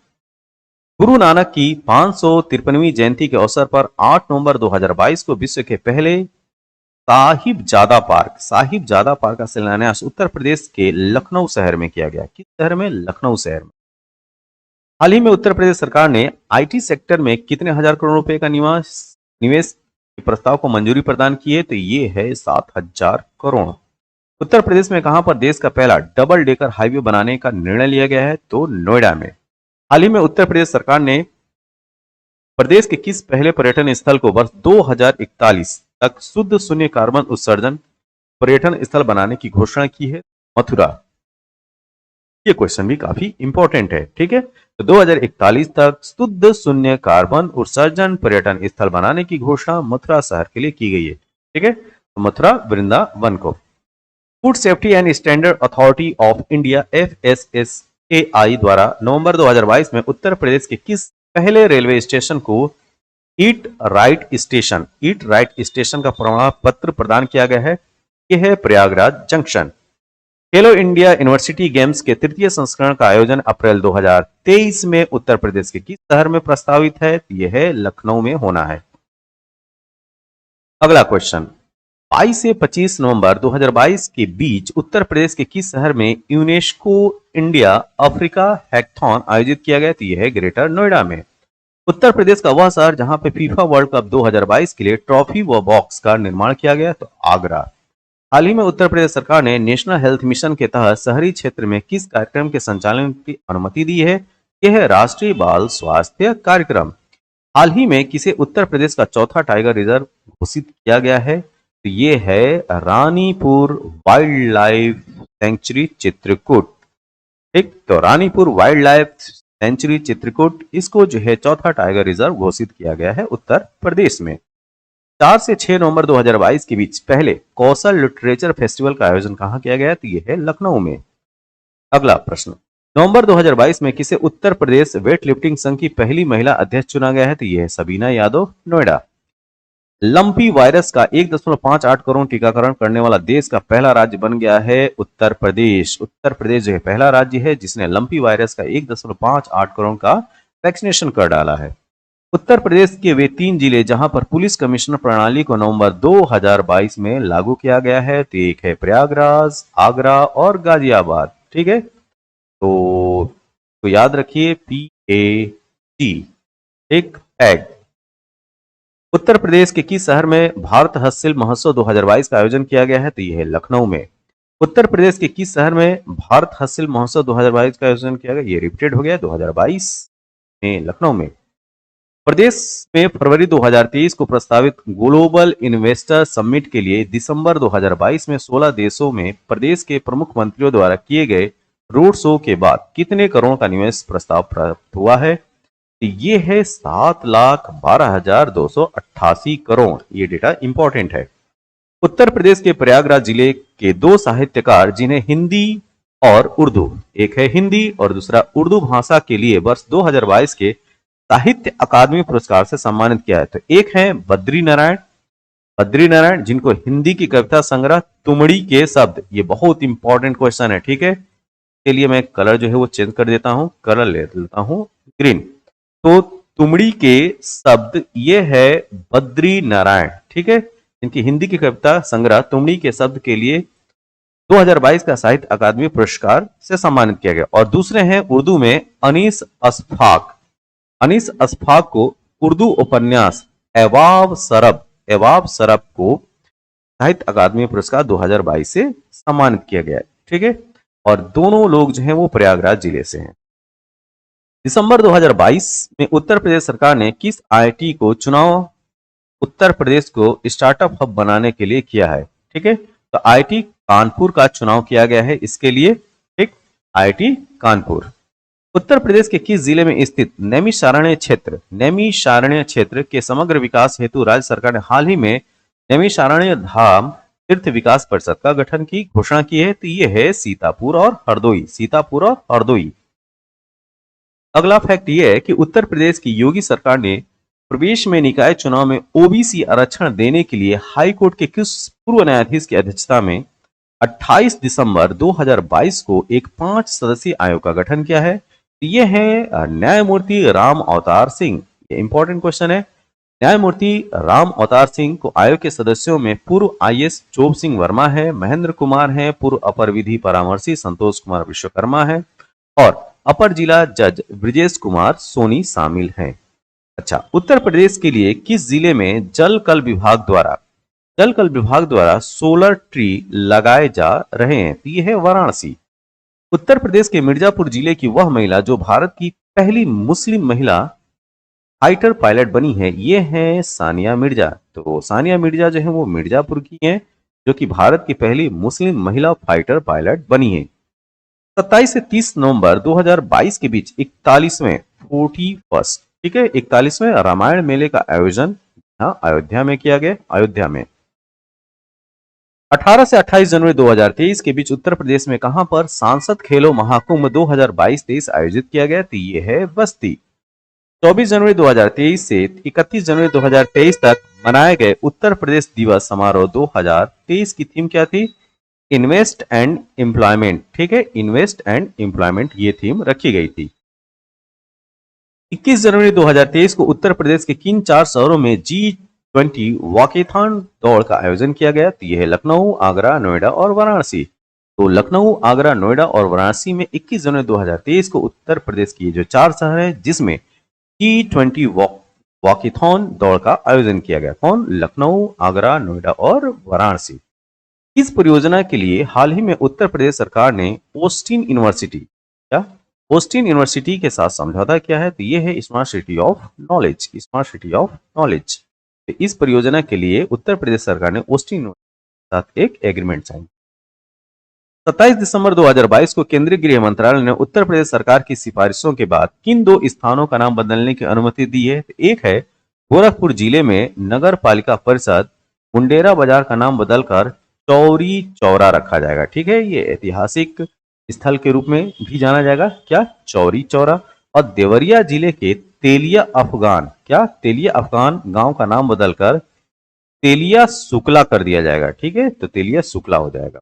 गुरु नानक की 553वीं जयंती के अवसर पर 8 नवंबर 2022 को विश्व के पहले साहिबजादा पार्क का शिलान्यास उत्तर प्रदेश के लखनऊ शहर में किया गया। किस शहर में? लखनऊ शहर में। हाल ही में उत्तर प्रदेश सरकार ने IT सेक्टर में कितने हजार करोड़ रुपए का निवेश के प्रस्ताव को मंजूरी प्रदान की है? तो ये है 7,000 करोड़। उत्तर प्रदेश में कहां पर देश का पहला डबल डेकर हाईवे बनाने का निर्णय लिया गया है? तो नोएडा में। हाल ही में उत्तर प्रदेश सरकार ने प्रदेश के किस पहले पर्यटन स्थल को वर्ष 2041 तक शुद्ध शून्य कार्बन उत्सर्जन पर्यटन स्थल बनाने की घोषणा की है? मथुरा। ये क्वेश्चन भी काफी इंपॉर्टेंट है, ठीक है। तो 2041 तक शुद्ध शून्य कार्बन उत्सर्जन पर्यटन स्थल बनाने की घोषणा मथुरा शहर के लिए की गई है, ठीक है। तो मथुरा वृंदावन को। Food safety and standard authority of India FSSAI द्वारा नवंबर 2022 में उत्तर प्रदेश के किस पहले रेलवे स्टेशन को ईट राइट स्टेशन का प्रमाण पत्र प्रदान किया गया है? यह है प्रयागराज जंक्शन। खेलो इंडिया यूनिवर्सिटी गेम्स के तृतीय संस्करण का आयोजन अप्रैल 2023 में उत्तर प्रदेश के किस शहर में प्रस्तावित है? यह है लखनऊ में होना है। अगला क्वेश्चन, 22 से 25 नवंबर 2022 के बीच उत्तर प्रदेश के किस शहर में यूनेस्को इंडिया अफ्रीका हैकथॉन आयोजित किया गया? तो यह है ग्रेटर नोएडा में। उत्तर प्रदेश का वह शहर जहां पे फीफा वर्ल्ड कप 2022 के लिए ट्रॉफी व बॉक्स का निर्माण किया गया? तो आगरा। हाल ही में उत्तर प्रदेश सरकार ने नेशनल हेल्थ मिशन के तहत शहरी क्षेत्र में किस कार्यक्रम के संचालन की अनुमति दी है? यह है राष्ट्रीय बाल स्वास्थ्य कार्यक्रम। हाल ही में किसे उत्तर प्रदेश का चौथा टाइगर रिजर्व घोषित किया गया है? तो ये है Ranipur wild life sanctuary Chitrakoot, ठीक। तो Ranipur wild life sanctuary Chitrakoot, इसको जो है चौथा टाइगर रिजर्व घोषित किया गया है उत्तर प्रदेश में। 4 से 6 नवंबर 2022 के बीच पहले कौशल लिटरेचर फेस्टिवल का आयोजन कहां किया गया? तो यह है लखनऊ में। अगला प्रश्न, नवंबर 2022 में किसे उत्तर प्रदेश वेट लिफ्टिंग संघ की पहली महिला अध्यक्ष चुना गया है? तो यह है सबीना यादव, नोएडा। लंपी वायरस का 1.58 करोड़ टीकाकरण करने वाला देश का पहला राज्य बन गया है उत्तर प्रदेश। उत्तर प्रदेश जो है पहला राज्य है जिसने लंपी वायरस का 1.58 करोड़ का वैक्सीनेशन कर डाला है। उत्तर प्रदेश के वे 3 जिले जहां पर पुलिस कमिश्नर प्रणाली को नवंबर 2022 में लागू किया गया है, तो एक है प्रयागराज, आगरा और गाजियाबाद, ठीक है। तो याद रखिए PAG, एक टैग। उत्तर प्रदेश के किस शहर में भारत हस्तशिल्प महोत्सव 2022 का आयोजन किया गया है? तो यह है लखनऊ में। उत्तर प्रदेश के किस शहर में भारत हस्तशिल्प महोत्सव 2022 का आयोजन किया गया? ये रिपीटेड हो गया 2022 में लखनऊ में। प्रदेश में फरवरी 2023 को प्रस्तावित ग्लोबल इन्वेस्टर समिट के लिए दिसंबर 2022 में 16 देशों में प्रदेश के प्रमुख मंत्रियों द्वारा किए गए रोड शो के बाद कितने करोड़ का निवेश प्रस्ताव प्राप्त हुआ है? ये है 7,12,288 करोड़। ये डेटा इंपॉर्टेंट है। उत्तर प्रदेश के प्रयागराज जिले के 2 साहित्यकार जिन्हें हिंदी और उर्दू, एक है हिंदी और दूसरा उर्दू भाषा के लिए वर्ष 2022 के साहित्य अकादमी पुरस्कार से सम्मानित किया है। तो एक है बद्री नारायण जिनको हिंदी की कविता संग्रह तुमड़ी के शब्द, ये बहुत इंपॉर्टेंट क्वेश्चन है, ठीक है। के लिए मैं कलर जो है वो चेंज कर देता हूं, कलर ले लेता हूं ग्रीन। तो तुमड़ी के शब्द ये है बद्री नारायण, ठीक है। इनकी हिंदी की कविता संग्रह तुमड़ी के शब्द के लिए 2022 का साहित्य अकादमी पुरस्कार से सम्मानित किया गया। और दूसरे हैं उर्दू में अनीस असफाक को उर्दू उपन्यास एवाब सरब को साहित्य अकादमी पुरस्कार 2022 से सम्मानित किया गया है। ठीक है, और दोनों लोग जो हैं वो प्रयागराज जिले से हैं। दिसंबर 2022 में उत्तर प्रदेश सरकार ने किस आईआईटी को चुनाव उत्तर प्रदेश को स्टार्टअप हब बनाने के लिए किया है? ठीक है, तो आईआईटी कानपुर का चुनाव किया गया है इसके लिए। ठीक, आईआईटी कानपुर। उत्तर प्रदेश के किस जिले में स्थित नैमिषारण्य क्षेत्र के समग्र विकास हेतु राज्य सरकार ने हाल ही में नैमिषारण्य धाम तीर्थ विकास परिषद का गठन की घोषणा की है? तो ये है सीतापुर और हरदोई। अगला फैक्ट ये है कि उत्तर प्रदेश की योगी सरकार ने प्रवेश में निकाय चुनाव में ओबीसी आरक्षण देने के लिए हाई कोर्ट के किस पूर्व न्यायाधीश की अध्यक्षता में 28 दिसंबर 2022 को एक 5 सदस्यीय आयोग का गठन किया है? ये है न्यायमूर्ति राम अवतार सिंह। ये इंपॉर्टेंट क्वेश्चन है। न्यायमूर्ति राम अवतार सिंह को आयोग के सदस्यों में पूर्व आईएएस चोभ सिंह वर्मा है, महेंद्र कुमार है, पूर्व अपर विधि परामर्शी संतोष कुमार विश्वकर्मा है और अपर जिला जज ब्रिजेश कुमार सोनी शामिल हैं। अच्छा, उत्तर प्रदेश के लिए किस जिले में जल कल विभाग द्वारा सोलर ट्री लगाए जा रहे हैं? तो ये है वाराणसी। उत्तर प्रदेश के मिर्जापुर जिले की वह महिला जो भारत की पहली मुस्लिम महिला फाइटर पायलट बनी है, ये है सानिया मिर्जा। तो सानिया मिर्जा जो है वो मिर्जापुर की हैं, जो कि भारत की पहली मुस्लिम महिला फाइटर पायलट बनी है। 27 से 30 नवंबर 2022 के बीच 41वें 41st ठीक है 41वें रामायण मेले का आयोजन अयोध्या में किया गया। अयोध्या में 18 से 28 जनवरी 2023 के बीच उत्तर प्रदेश में कहां पर सांसद खेलो महाकुंभ 2022-23 आयोजित किया गया? तो ये है बस्ती। 24 जनवरी 2023 से 31 जनवरी 2023 तक मनाए गए उत्तर प्रदेश दिवस समारोह 2023 की थीम क्या थी? Invest and employment. ठीक है, इन्वेस्ट एंड एम्प्लॉयमेंट ये थीम रखी गई थी। 21 जनवरी 2023 को उत्तर प्रदेश के किन 4 शहरों में G20 वॉकेथॉन दौड़ का आयोजन किया गया? तो यह है लखनऊ, आगरा, नोएडा और वाराणसी। तो लखनऊ, आगरा, नोएडा और वाराणसी में 21 जनवरी 2023 को उत्तर प्रदेश की जो 4 शहर हैं जिसमें G20 वॉकेथॉन दौड़ का आयोजन किया गया। कौन? लखनऊ, आगरा, नोएडा और वाराणसी। इस परियोजना के लिए हाल ही में उत्तर प्रदेश सरकार ने ऑस्टिन यूनिवर्सिटी के साथ समझौता किया है? तो ये है स्मार्ट सिटी ऑफ नॉलेज। तो इस परियोजना के लिए उत्तर प्रदेश सरकार ने ऑस्टिन यूनिवर्सिटी के साथ एक एग्रीमेंट साइन। 27 दिसंबर 2022 को केंद्रीय गृह मंत्रालय ने उत्तर प्रदेश सरकार की सिफारिशों के बाद किन 2 स्थानों का नाम बदलने की अनुमति दी है? तो एक है गोरखपुर जिले में नगर पालिका परिषद मुंडेरा बाजार का नाम बदलकर चौरी चौरा रखा जाएगा। ठीक है, ये ऐतिहासिक स्थल के रूप में भी जाना जाएगा। क्या? चौरी चौरा। और देवरिया जिले के तेलिया अफगान गांव का नाम बदलकर तेलिया शुक्ला कर दिया जाएगा। ठीक है, तो तेलिया शुक्ला हो जाएगा।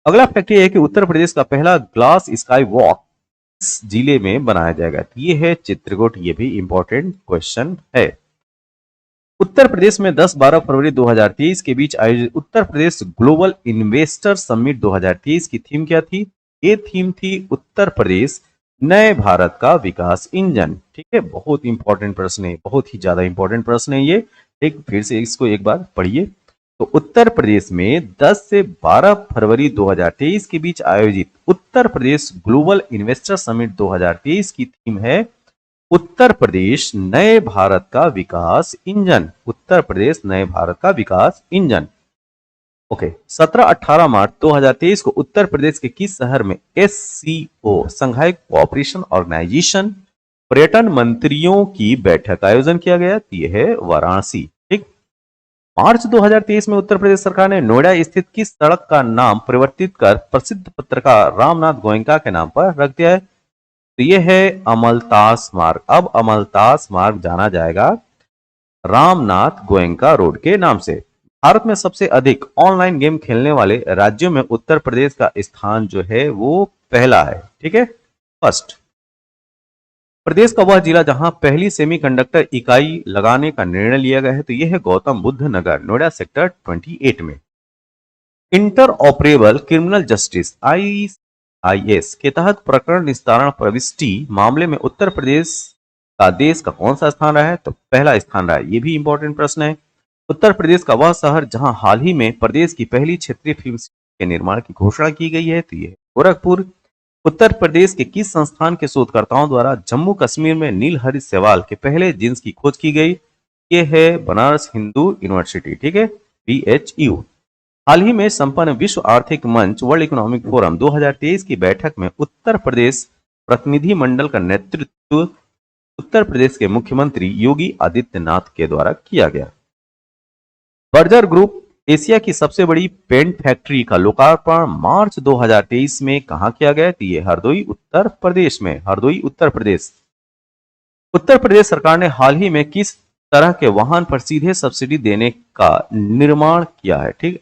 अगला फैक्ट ये है कि उत्तर प्रदेश का पहला ग्लास स्काई वॉक इस जिले में बनाया जाएगा। ये है चित्रकूट। ये भी इंपॉर्टेंट क्वेश्चन है। उत्तर प्रदेश में 10-12 फरवरी 2023 के बीच आयोजित Uttar Pradesh global investor summit 2023 की थीम क्या थी? ये थीम थी उत्तर प्रदेश नए भारत का विकास इंजन। ठीक है, बहुत इंपॉर्टेंट प्रश्न है, बहुत ही ज्यादा इंपॉर्टेंट प्रश्न है ये। एक फिर से इसको एक बार पढ़िए। तो उत्तर प्रदेश में 10 से 12 फरवरी 2023 के बीच आयोजित Uttar Pradesh global investor summit 2023 की थीम है उत्तर प्रदेश नए भारत का विकास इंजन। उत्तर प्रदेश नए भारत का विकास इंजन। ओके, 17-18 मार्च 2023 को उत्तर प्रदेश के किस शहर में SCO संघाई कोऑपरेशन ऑर्गेनाइजेशन पर्यटन मंत्रियों की बैठक का आयोजन किया गया? यह है वाराणसी। ठीक, मार्च 2023 में उत्तर प्रदेश सरकार ने नोएडा स्थित किस सड़क का नाम परिवर्तित कर प्रसिद्ध पत्रकार रामनाथ गोयनका के नाम पर रख दिया है? तो यह है अमलतास मार्ग। अब अमलतास मार्ग जाना जाएगा रामनाथ गोयनका रोड के नाम से। भारत में सबसे अधिक ऑनलाइन गेम खेलने वाले राज्यों में उत्तर प्रदेश का स्थान जो है वो पहला है। ठीक है, फर्स्ट। प्रदेश का वह जिला जहां पहली सेमीकंडक्टर इकाई लगाने का निर्णय लिया गया है? तो यह है गौतम बुद्ध नगर, नोएडा सेक्टर 28 में। Inter operable criminal justice IIS के तहत प्रकरण निस्तारण प्रविष्टि मामले में उत्तर प्रदेश का देश का कौन सा स्थान रहा है? तो पहला स्थान रहा है। ये भी इंपॉर्टेंट प्रश्न है। उत्तर प्रदेश का वह शहर जहां हाल ही में प्रदेश की पहली क्षेत्रीय फिल्म सिटी के निर्माण की घोषणा की गई है, तो ये है गोरखपुर। उत्तर प्रदेश के किस संस्थान के शोधकर्ताओं द्वारा जम्मू कश्मीर में नील हरित शैवाल के पहले जीन्स की खोज की गई? ये है बनारस हिंदू यूनिवर्सिटी, ठीक है, BHU। हाल ही में संपन्न विश्व आर्थिक मंच वर्ल्ड इकोनॉमिक फोरम 2023 की बैठक में उत्तर प्रदेश प्रतिनिधि मंडल का नेतृत्व उत्तर प्रदेश के मुख्यमंत्री योगी आदित्यनाथ के द्वारा किया गया। बर्जर ग्रुप एशिया की सबसे बड़ी पेंट फैक्ट्री का लोकार्पण मार्च 2023 में कहां किया गया? तो ये हरदोई उत्तर प्रदेश में, हरदोई उत्तर प्रदेश। उत्तर प्रदेश सरकार ने हाल ही में किस तरह के वाहन पर सीधे सब्सिडी देने का निर्माण किया है? ठीक,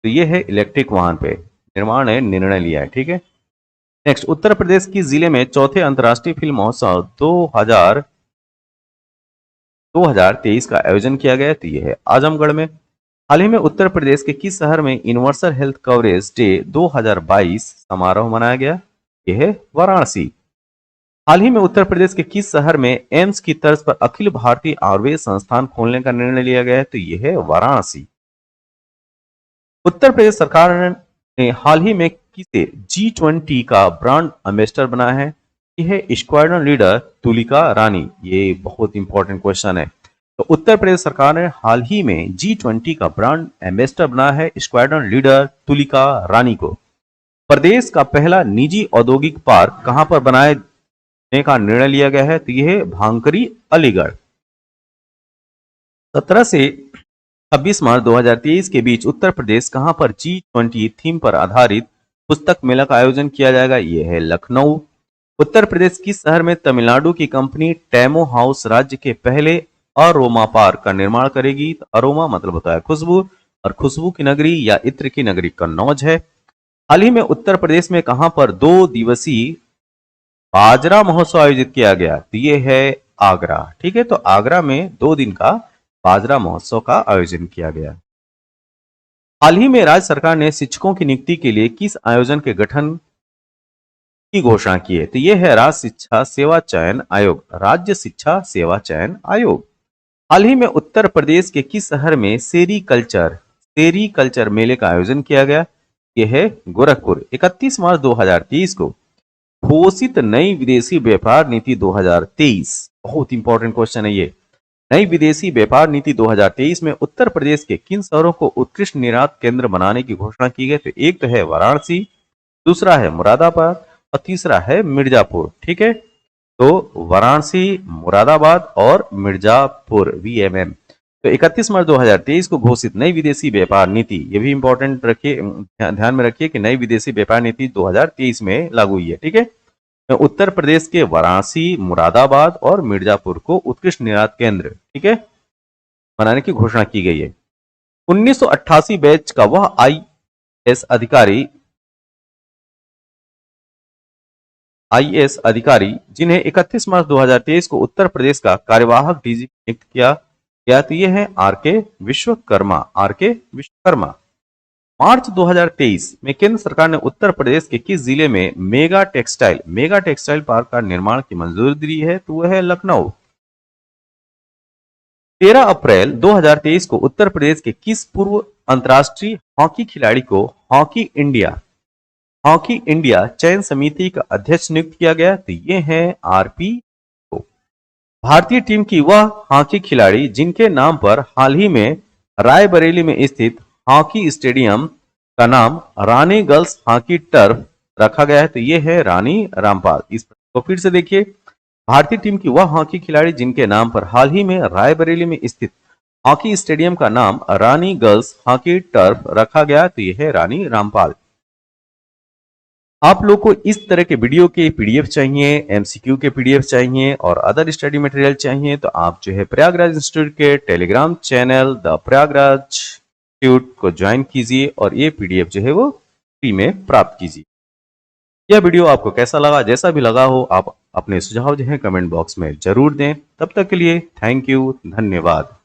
तो ये है इलेक्ट्रिक वाहन पे निर्माण है, निर्णय लिया है, ठीक है। नेक्स्ट, उत्तर प्रदेश की जिले में चौथे अंतर्राष्ट्रीय फिल्म महोत्सव 2023 का आयोजन किया गया, तो ये है आजमगढ़ में। हाल ही में उत्तर प्रदेश के किस शहर में यूनिवर्सल हेल्थ कवरेज डे 2022 समारोह मनाया गया? यह है वाराणसी। हाल ही में उत्तर प्रदेश के किस शहर में एम्स की तर्ज पर अखिल भारतीय आयुर्वेद संस्थान खोलने का निर्णय लिया गया है? तो यह है वाराणसी। उत्तर प्रदेश सरकार ने हाल ही में किसे G20 का ब्रांड एम्बेसडर बनाया है? यह है स्क्वाड्रन लीडर तुलिका रानी। ये बहुत इंपॉर्टेंट क्वेश्चन है। तो उत्तर प्रदेश सरकार ने हाल ही में G20 का ब्रांड एम्बेसडर बनाया है स्क्वाड्रन लीडर तुलिका रानी को। प्रदेश का पहला निजी औद्योगिक पार्क कहां पर बनाने का निर्णय लिया गया है? तो यह है भांकरी, अलीगढ़। 17 से 26 मार्च 2023 के बीच उत्तर प्रदेश कहां पर G20 थीम पर आधारित पुस्तक मेला का आयोजन किया जाएगा? यह है लखनऊ। उत्तर प्रदेश किस शहर में तमिलनाडु की कंपनी टेमो हाउस राज्य के पहले अरोमा पार्क का निर्माण करेगी? तो अरोमा मतलब होता है खुशबू, और खुशबू की नगरी या इत्र की नगरी कन्नौज है। हाल ही में उत्तर प्रदेश में कहां पर 2 दिवसीय बाजरा महोत्सव आयोजित किया गया? तो ये है आगरा, ठीक है। तो आगरा में 2 दिन का बाजरा महोत्सव का आयोजन किया गया। हाल ही में राज्य सरकार ने शिक्षकों की नियुक्ति के लिए किस आयोजन के गठन की घोषणा की है? तो यह है राज्य शिक्षा सेवा चयन आयोग, राज्य शिक्षा सेवा चयन आयोग। हाल ही में उत्तर प्रदेश के किस शहर में सेरीकल्चर मेले का आयोजन किया गया? यह है गोरखपुर। 31 मार्च 2023 को घोषित नई विदेशी व्यापार नीति 2023, बहुत इंपॉर्टेंट क्वेश्चन है ये। नई विदेशी व्यापार नीति 2023 में उत्तर प्रदेश के किन शहरों को उत्कृष्ट निर्यात केंद्र बनाने की घोषणा की गई? तो एक तो है वाराणसी, दूसरा है मुरादाबाद और तीसरा है मिर्जापुर, ठीक है। तो वाराणसी, मुरादाबाद और मिर्जापुर, VMM। तो 31 मार्च 2023 को घोषित नई विदेशी व्यापार नीति, ये भी इंपॉर्टेंट रखिए, ध्यान में रखिए कि नई विदेशी व्यापार नीति 2023 में लागू हुई है, ठीक है। तो उत्तर प्रदेश के वाराणसी, मुरादाबाद और मिर्जापुर को उत्कृष्ट निर्यात केंद्र, ठीक है, बनाने की घोषणा की गई है। 1988 बैच का वह IAS अधिकारी जिन्हें 31 मार्च 2023 को उत्तर प्रदेश का कार्यवाहक DG नियुक्त किया गया, तो ये है RK विश्वकर्मा। मार्च 2023 में केंद्र सरकार ने उत्तर प्रदेश के किस जिले में मेगा टेक्सटाइल पार्क का निर्माण की मंजूरी दी है? तो वह है लखनऊ। 13 अप्रैल 2023 को उत्तर प्रदेश के किस पूर्व अंतर्राष्ट्रीय हॉकी खिलाड़ी को हॉकी इंडिया चयन समिति का अध्यक्ष नियुक्त किया गया? तो ये है RP को। भारतीय टीम की वह हॉकी खिलाड़ी जिनके नाम पर हाल ही में रायबरेली में स्थित हॉकी स्टेडियम का नाम रानी गर्ल्स हॉकी टर्फ रखा गया है? तो ये है रानी रामपाल। इस को फिर से देखिए, भारतीय टीम की वह हॉकी खिलाड़ी जिनके नाम पर हाल ही में रायबरेली में स्थित हॉकी स्टेडियम का नाम रानी गर्ल्स हॉकी टर्फ रखा गया, तो यह है रानी रामपाल। आप लोग को इस तरह के वीडियो के PDF चाहिए, MCQ के PDF चाहिए और अदर स्टडी मटेरियल चाहिए, तो आप जो है प्रयागराज इंस्टीट्यूट के Telegram channel the Prayagraj institute को ज्वाइन कीजिए और ये PDF जो है वो फ्री में प्राप्त कीजिए। यह वीडियो आपको कैसा लगा? जैसा भी लगा हो आप अपने सुझाव जो है कमेंट बॉक्स में जरूर दें। तब तक के लिए थैंक यू, धन्यवाद।